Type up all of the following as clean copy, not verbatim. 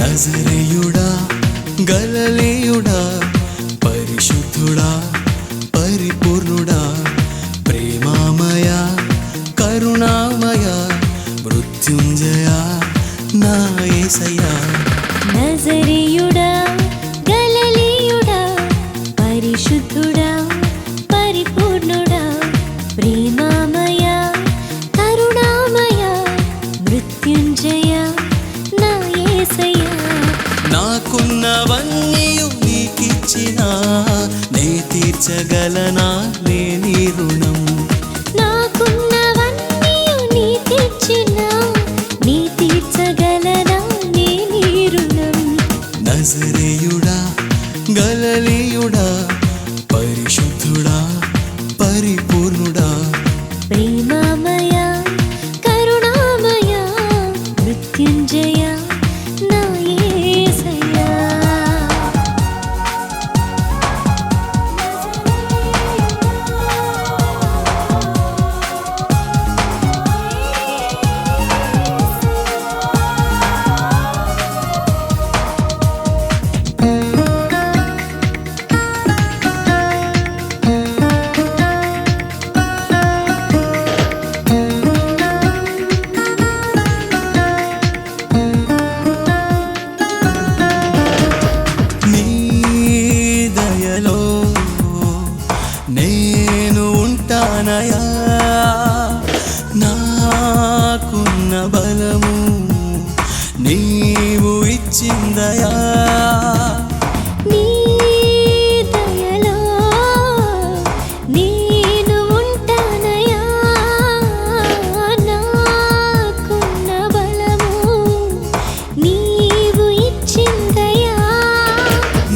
నజరేయుడా గలిలయుడా పరిశుద్ధుడా పరిపూర్ణుడా ప్రేమామయ కరుణామయ మృత్యుంజయ నా యేసయ్యా నజరేయుడా గలిలయుడా పరిశుద్ధుడా పరిపూర్ణుడా ప్రేమామయ కరుణామయ మృత్యుంజయ నా యేసయ్యా నాకున్నవన్నీ నీకిచ్చినా నే తీర్చగలనా లేని రుణం నాకున్నవన్నీ నీకిచ్చినా నీ తీర్చగలనా లేని రుణం నజరేయుడా గలిలయుడా పరిశుద్ధుడా పరిపూర్ణుడా ప్రేమామయ కరుణామయ మృత్యుంజయ నా యేసయ్యా నీ దయలో నేను ఉంటానయా నాకున్న బలము నీవు ఇచ్చిందయా నీ దయలో నేను ఉంటానయా నాకున్న బలము నీవు ఇచ్చిందయా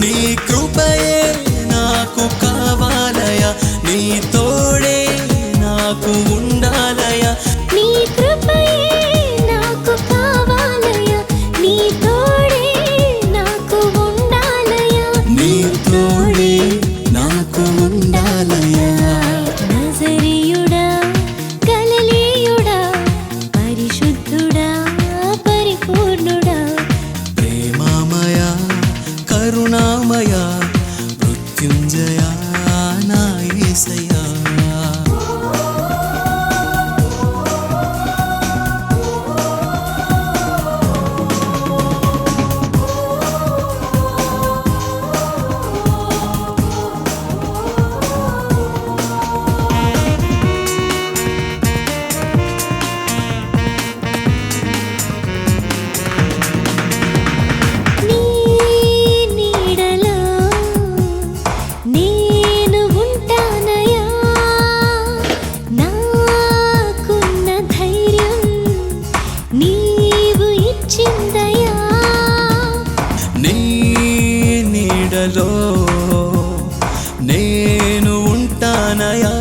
నీ కృపయే నాకు కావాలయా నీ తోడే నాకు ఉండాలయా నీ కృపయే నాకు కావాలయా నీ తోడే నాకు ఉండాలయా నీ తోడే నాకు ఉండాలయా నజరేయుడా గలిలయుడా పరిశుద్ధుడా పరిపూర్ణుడా ప్రేమామయ కరుణామయ మృత్యుంజయ నా యేసయ్యా నీ నీడలో నేను ఉంటానయా నాకున్న ధైర్యం నీవు ఇచ్చిందయా నీ నీడలో నేను ఉంటానయా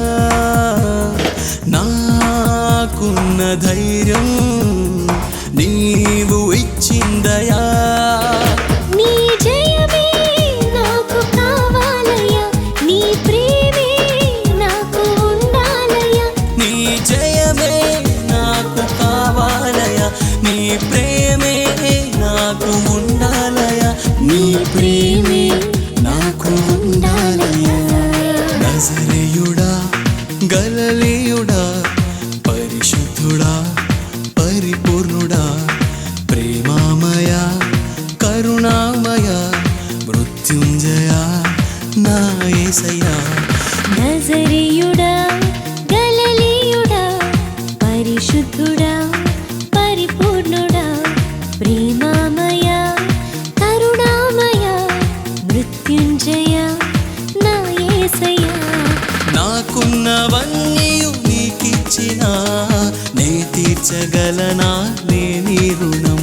నాకున్న ధైర్యం నీవు ఇచ్చిందయా నీ జయమే నాకు కావాలయా నీ ప్రేమే నాకు ఉండాలయా నీ జయమే నాకు కావాలయా నీ ప్రేమే నాకు ఉండాలయా నీ ప్రేమే నాకు ఉండాలయా నజరేయుడా గలిలయుడా పరిశుద్ధుడా పరిపూర్ణుడా ప్రేమామయ కరుణామయ మృత్యుంజయ నా యేసయ్యా నజరేయుడా గలిలయుడా పరిశుద్ధుడా పరిపూర్ణుడా ప్రేమామయ కరుణామయ మృత్యుంజయ నా యేసయ్యా నాకున్నవన్నీ నీకిచ్చినా నే తీర్చగలనా లేని రుణం